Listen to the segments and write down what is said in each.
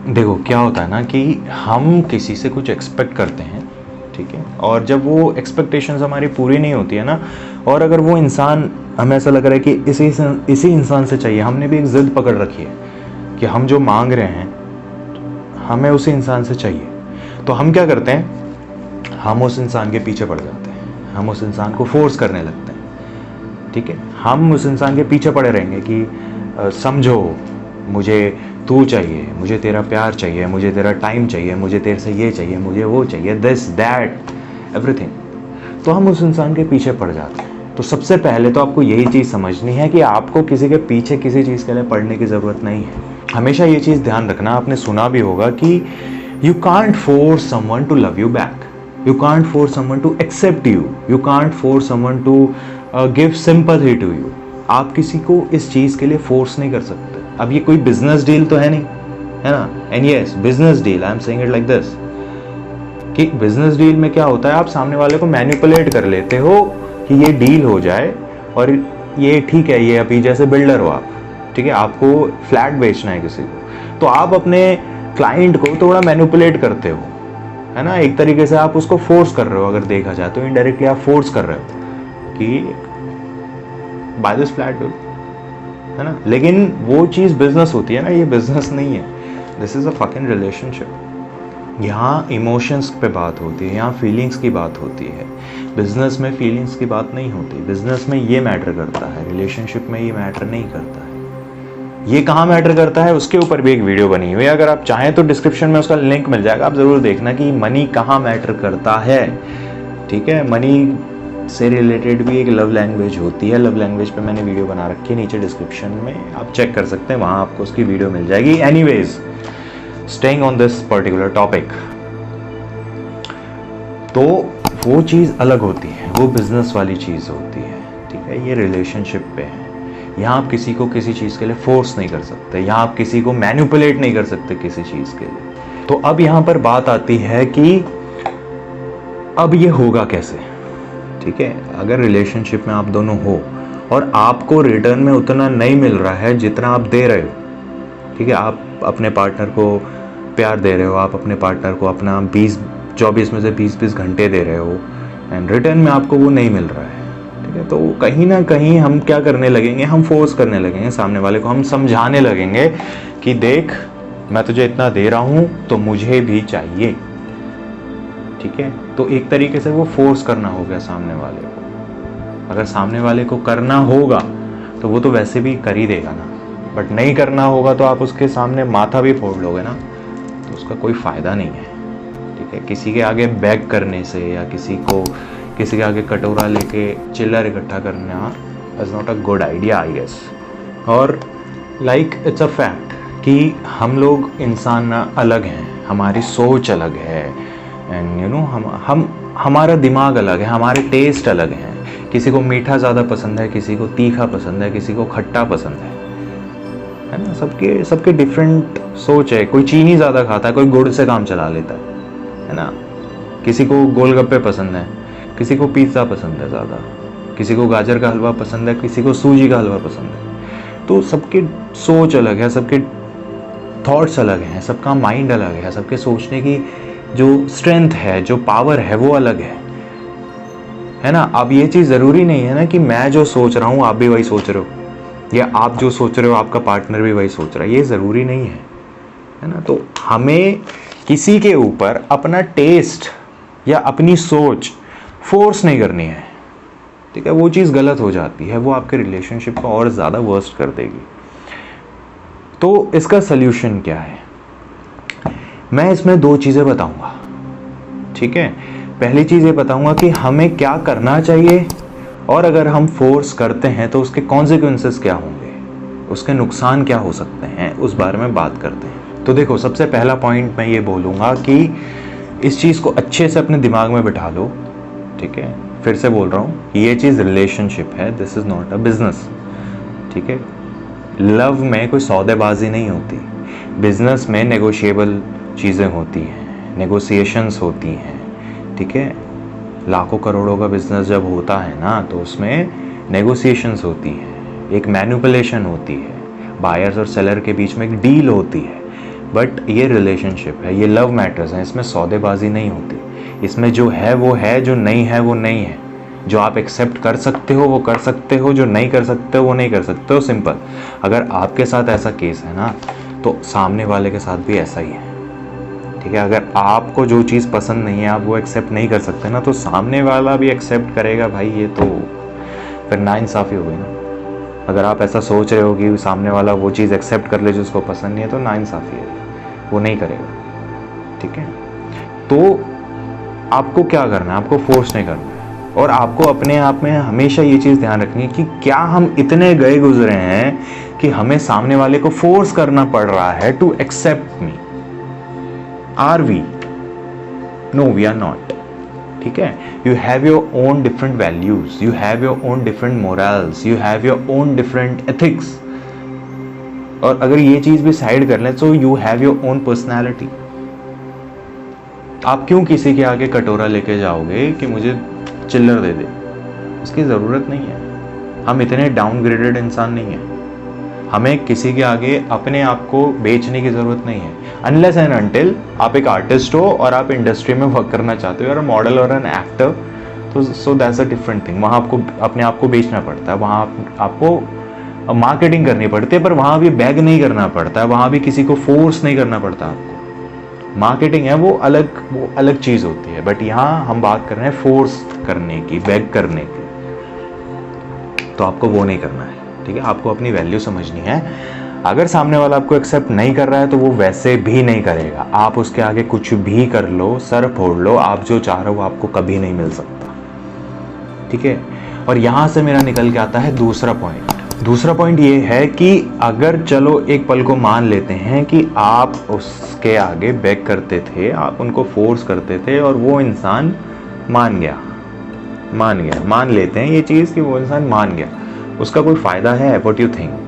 देखो क्या होता है ना कि हम किसी से कुछ एक्सपेक्ट करते हैं, ठीक है, और जब वो एक्सपेक्टेशंस हमारी पूरी नहीं होती है ना, और अगर वो इंसान हमें ऐसा लग रहा है कि इसी इंसान से चाहिए, हमने भी एक ज़िद पकड़ रखी है कि हम जो मांग रहे हैं हमें उसी इंसान से चाहिए, तो हम क्या करते हैं, हम उस इंसान के पीछे पड़ जाते हैं, हम उस इंसान को फोर्स करने लगते हैं, ठीक है, हम उस इंसान के पीछे पड़े रहेंगे कि समझो, मुझे तू चाहिए, मुझे तेरा प्यार चाहिए, मुझे तेरा टाइम चाहिए, मुझे तेरे से ये चाहिए, मुझे वो चाहिए, दिस दैट एवरीथिंग। तो हम उस इंसान के पीछे पड़ जाते हैं। तो सबसे पहले तो आपको यही चीज़ समझनी है कि आपको किसी के पीछे किसी चीज़ के लिए पड़ने की ज़रूरत नहीं है। हमेशा ये चीज़ ध्यान रखना, आपने सुना भी होगा कि you can't force someone to love you back, you can't force someone to accept you, you can't force someone to give sympathy to you. आप किसी को इस चीज़ के लिए फोर्स नहीं कर सकते। अब ये कोई बिजनेस डील तो है नहीं, है ना, and yes business deal, I am saying it like this कि बिजनेस डील में क्या होता है, आप सामने वाले को मैनिपुलेट कर लेते हो कि ये डील हो जाए, और ये ठीक है, ये अभी जैसे बिल्डर हो आप, ठीक है, आपको फ्लैट बेचना है किसी को, तो आप अपने क्लाइंट को थोड़ा मैनिपुलेट करते हो, है ना, एक तरीके से आप उसको फोर्स कर रहे हो, अगर देखा जाए तो इनडायरेक्टली आप फोर्स कर रहे हो कि बाय दिस फ्लैट डील, है ना, लेकिन वो चीज़ बिजनेस होती है ना, ये बिजनेस नहीं है, this is a fucking relationship. यहाँ इमोशंस पे बात होती है, यहाँ फीलिंग्स की बात होती है। बिजनेस में फीलिंग्स की बात नहीं होती, बिजनेस में ये मैटर करता है, रिलेशनशिप में ये मैटर नहीं करता है। ये कहाँ मैटर करता है उसके ऊपर भी एक वीडियो बनी हुई है, अगर आप चाहें तो डिस्क्रिप्शन में उसका लिंक मिल जाएगा, आप ज़रूर देखना कि मनी कहाँ मैटर करता है, ठीक है। मनी से रिलेटेड भी एक लव लैंग्वेज होती है, लव लैंग्वेज पे मैंने वीडियो बना रखी है, नीचे डिस्क्रिप्शन में आप चेक कर सकते हैं, वहाँ आपको उसकी वीडियो मिल जाएगी। Anyways, staying on this particular topic, तो वो चीज़ अलग होती है, वो बिजनेस वाली चीज़ होती है, ठीक है, ये रिलेशनशिप पे है। यहाँ आप किसी को किसी चीज़ के लिए फोर्स नहीं कर सकते, यहाँ आप किसी को मैनिपुलेट नहीं कर सकते किसी चीज़ के लिए। तो अब यहाँ पर बात आती है कि अब ये होगा कैसे, ठीक है। अगर रिलेशनशिप में आप दोनों हो और आपको रिटर्न में उतना नहीं मिल रहा है जितना आप दे रहे हो, ठीक है, आप अपने पार्टनर को प्यार दे रहे हो, आप अपने पार्टनर को अपना 24 में से 20 घंटे दे रहे हो, एंड रिटर्न में आपको वो नहीं मिल रहा है, ठीक है, तो कहीं ना कहीं हम क्या करने लगेंगे, हम फोर्स करने लगेंगे सामने वाले को, हम समझाने लगेंगे कि देख, मैं तुझे इतना दे रहा हूँ तो मुझे भी चाहिए, ठीक है। तो एक तरीके से वो फोर्स करना हो गया सामने वाले को। अगर सामने वाले को करना होगा तो वो तो वैसे भी कर ही देगा ना, बट नहीं करना होगा तो आप उसके सामने माथा भी फोड़ लोगे ना, तो उसका कोई फ़ायदा नहीं है, ठीक है। किसी के आगे बैग करने से या किसी के आगे कटोरा लेके चिल्लर इकट्ठा करना is not a good idea, I guess. और लाइक इट्स अ फैक्ट कि हम लोग इंसान ना अलग हैं, हमारी सोच अलग है, एंड यू नो हमारा दिमाग अलग है, हमारे टेस्ट अलग हैं। किसी को मीठा ज़्यादा पसंद है, किसी को तीखा पसंद है, किसी को खट्टा पसंद है ना, सबके डिफरेंट सोच है। कोई चीनी ज़्यादा खाता है, कोई गुड़ से काम चला लेता है ना। किसी को गोलगप्पे पसंद है, किसी को पिज़्ज़ा पसंद है ज़्यादा, किसी को गाजर का हलवा पसंद है, किसी को सूजी का हलवा पसंद है। तो सबकी सोच अलग है, सबके थॉट्स अलग हैं, सबका माइंड अलग है, सबके सोचने की जो स्ट्रेंथ है, जो पावर है, वो अलग है ना। अब ये चीज़ ज़रूरी नहीं है ना कि मैं जो सोच रहा हूँ आप भी वही सोच रहे हो, या आप जो सोच रहे हो आपका पार्टनर भी वही सोच रहा है, ये ज़रूरी नहीं है ना। तो हमें किसी के ऊपर अपना टेस्ट या अपनी सोच फोर्स नहीं करनी है, ठीक है। वो चीज़ गलत हो जाती है, वो आपके रिलेशनशिप को और ज़्यादा वर्स्ट कर देगी। तो इसका सल्यूशन क्या है, मैं इसमें 2 चीज़ें बताऊंगा, ठीक है। पहली चीज़ ये बताऊंगा कि हमें क्या करना चाहिए, और अगर हम फोर्स करते हैं तो उसके कॉन्सिक्वेंसेस क्या होंगे, उसके नुकसान क्या हो सकते हैं, उस बारे में बात करते हैं। तो देखो, सबसे पहला पॉइंट मैं ये बोलूँगा कि इस चीज़ को अच्छे से अपने दिमाग में बिठा लो, ठीक है। फिर से बोल रहा हूँ कि ये चीज़ रिलेशनशिप है, this is not a business, ठीक है। लव में कोई सौदेबाजी नहीं होती, बिजनेस में नेगोशिएबल चीज़ें होती हैं, नेगोशिएशंस होती हैं, ठीक है। लाखों करोड़ों का बिजनेस जब होता है ना, तो उसमें नेगोशिएशंस होती हैं, एक मैनिपुलेशन होती है, बायर्स और सेलर के बीच में एक डील होती है, बट ये रिलेशनशिप है, ये लव मैटर्स है, इसमें सौदेबाजी नहीं होती। इसमें जो है वो है, जो नहीं है वो नहीं है। जो आप एक्सेप्ट कर सकते हो वो कर सकते हो, जो नहीं कर सकते हो वो नहीं कर सकते हो, सिंपल। अगर आपके साथ ऐसा केस है ना, तो सामने वाले के साथ भी ऐसा ही है, ठीक है। अगर आपको जो चीज़ पसंद नहीं है, आप वो एक्सेप्ट नहीं कर सकते ना, तो सामने वाला भी एक्सेप्ट करेगा भाई, ये तो फिर नाइंसाफ़ी हो गई ना। अगर आप ऐसा सोच रहे हो कि सामने वाला वो चीज़ एक्सेप्ट कर ले जो उसको पसंद नहीं है, तो नाइंसाफ़ी है, वो नहीं करेगा, ठीक है। तो आपको क्या करना है, आपको फोर्स नहीं करना है। और आपको अपने आप में हमेशा ये चीज़ ध्यान रखनी है कि क्या हम इतने गए गुजरे हैं कि हमें सामने वाले को फोर्स करना पड़ रहा है to accept me. Are we? No, we are not, ठीक है। You have your own different values, you have your own different morals, you have your own different ethics. और अगर ये चीज भी साइड कर लें, तो you have your own personality. आप क्यों किसी के आगे कटोरा लेके जाओगे कि मुझे चिल्लर दे दे? इसकी ज़रूरत नहीं है। हम इतने डाउनग्रेडेड इंसान नहीं हैं। हमें किसी के आगे अपने आप को बेचने की ज़रूरत नहीं है, अनलेस एंड अनटिल आप एक आर्टिस्ट हो और आप इंडस्ट्री में वर्क करना चाहते हो, और मॉडल और एन एक्टर, तो so that's a different thing. वहाँ आपको अपने आप को बेचना पड़ता है, वहाँ आपको मार्केटिंग करनी पड़ती है, पर वहाँ भी बैग नहीं करना पड़ता है, वहाँ भी किसी को फोर्स नहीं करना पड़ता आपको। मार्केटिंग है वो अलग चीज़ होती है, बट यहाँ हम बात कर रहे हैं फोर्स करने की, बैग करने की। तो आपको वो नहीं करना है, ठीक है। आपको अपनी वैल्यू समझनी है। अगर सामने वाला आपको एक्सेप्ट नहीं कर रहा है, तो वो वैसे भी नहीं करेगा। आप उसके आगे कुछ भी कर लो, सर फोड़ लो, आप जो चाह रहे हो वो आपको कभी नहीं मिल सकता, ठीक है। और यहाँ से मेरा निकल के आता है दूसरा पॉइंट। दूसरा पॉइंट ये है कि अगर चलो एक पल को मान लेते हैं कि आप उसके आगे बैक करते थे, आप उनको फोर्स करते थे, और वो इंसान मान गया, मान लेते हैं ये चीज़ कि वो इंसान मान गया, उसका कोई फ़ायदा है? What you think?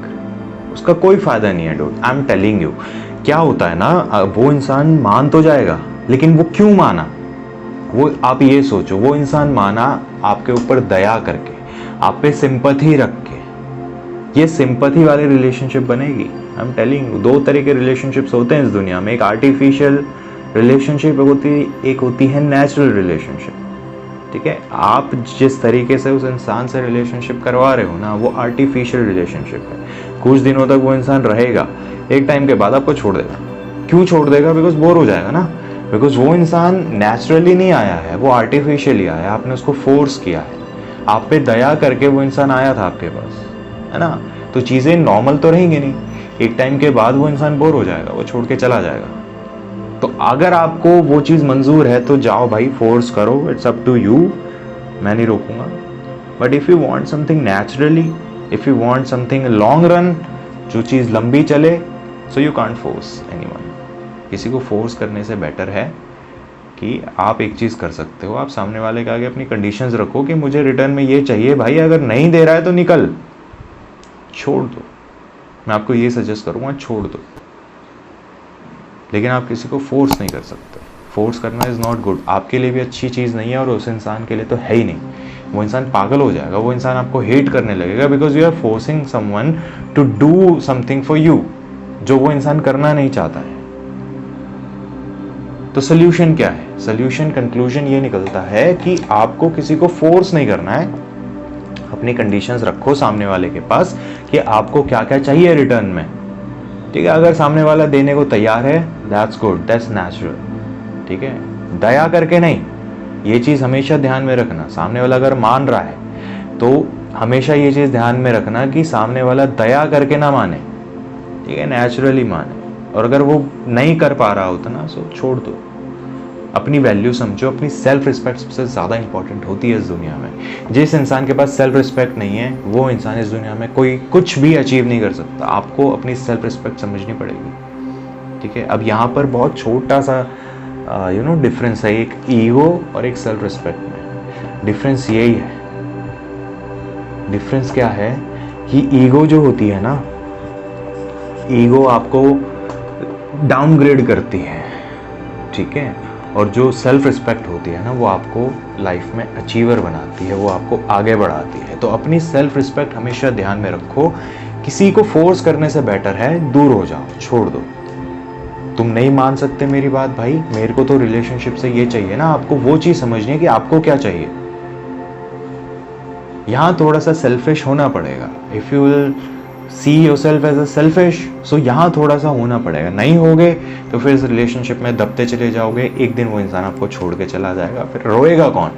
उसका कोई फ़ायदा नहीं है dude, I am telling you. क्या होता है ना, वो इंसान मान तो जाएगा, लेकिन वो क्यों माना? वो आप ये सोचो, वो इंसान माना आपके ऊपर दया करके, आप पे सिंपैथी रख के। ये सिंपैथी वाले रिलेशनशिप बनेगी। आई एम टेलिंग यू, दो तरह के रिलेशनशिप्स होते हैं इस दुनिया में। एक आर्टिफिशियल रिलेशनशिप होती, एक होती है नेचुरल रिलेशनशिप, ठीक है। आप जिस तरीके से उस इंसान से रिलेशनशिप करवा रहे हो ना, वो आर्टिफिशियल रिलेशनशिप है। कुछ दिनों तक वो इंसान रहेगा, एक टाइम के बाद आपको छोड़ देगा। क्यों छोड़ देगा? बिकॉज बोर हो जाएगा ना। बिकॉज वो इंसान नेचुरली नहीं आया है, वो आर्टिफिशियली आया, आपने उसको फोर्स किया है। आप पे दया करके वो इंसान आया था आपके पास, है ना। तो चीज़ें नॉर्मल तो रहेंगी नहीं, एक टाइम के बाद वो इंसान बोर हो जाएगा, वो छोड़ के चला जाएगा। तो अगर आपको वो चीज़ मंजूर है तो जाओ भाई, फोर्स करो, इट्स अप टू यू, मैं नहीं रोकूंगा। But if you want something naturally, if you want something long run, जो चीज़ लंबी चले, so you can't force anyone. किसी को फोर्स करने से बेटर है कि आप एक चीज़ कर सकते हो, आप सामने वाले के आगे अपनी कंडीशंस रखो कि मुझे रिटर्न में ये चाहिए भाई, अगर नहीं दे रहा है तो निकल, छोड़ दो। मैं आपको ये सजेस्ट करूँगा, छोड़ दो। लेकिन आप किसी को फोर्स नहीं कर सकते। फोर्स करना इज़ नॉट गुड, आपके लिए भी अच्छी चीज़ नहीं है और उस इंसान के लिए तो है ही नहीं। वो इंसान पागल हो जाएगा, वो इंसान आपको हेट करने लगेगा, because you are forcing someone to do something for you, जो वो इंसान करना नहीं चाहता है। तो सोल्यूशन क्या है? सोल्यूशन, कंक्लूजन ये निकलता है कि आपको किसी को फोर्स नहीं करना है। अपनी कंडीशंस रखो सामने वाले के पास कि आपको क्या क्या चाहिए रिटर्न में, ठीक है। अगर सामने वाला देने को तैयार है, दैट्स गुड, दैट्स नेचुरल, ठीक है। दया करके नहीं, ये चीज़ हमेशा ध्यान में रखना। सामने वाला अगर मान रहा है तो हमेशा ये चीज़ ध्यान में रखना कि सामने वाला दया करके ना माने, ठीक है, नेचुरली माने। और अगर वो नहीं कर पा रहा होता ना, सो छोड़ दो। अपनी वैल्यू समझो, अपनी सेल्फ रिस्पेक्ट सबसे ज़्यादा इंपॉर्टेंट होती है इस दुनिया में। जिस इंसान के पास सेल्फ रिस्पेक्ट नहीं है, वो इंसान इस दुनिया में कोई कुछ भी अचीव नहीं कर सकता। आपको अपनी सेल्फ रिस्पेक्ट समझनी पड़ेगी, ठीक है। अब यहाँ पर बहुत छोटा सा डिफरेंस है, एक ईगो और एक सेल्फ रिस्पेक्ट में। डिफरेंस यही है। डिफरेंस क्या है कि ईगो जो होती है ना, ईगो आपको डाउनग्रेड करती है, ठीक है। और जो सेल्फ रिस्पेक्ट होती है ना, वो आपको लाइफ में अचीवर बनाती है, वो आपको आगे बढ़ाती है। तो अपनी सेल्फ रिस्पेक्ट हमेशा ध्यान में रखो। किसी को फोर्स करने से बेटर है दूर हो जाओ, छोड़ दो। तुम नहीं मान सकते मेरी बात भाई, मेरे को तो रिलेशनशिप से ये चाहिए ना, आपको वो चीज समझनी है कि आपको क्या चाहिए। यहां थोड़ा सा सेल्फिश होना पड़ेगा। If you will see yourself as a selfish, so यहाँ थोड़ा सा होना पड़ेगा। नहीं होगे तो फिर इस रिलेशनशिप में दबते चले जाओगे, एक दिन वो इंसान आपको छोड़ के चला जाएगा, फिर रोएगा कौन?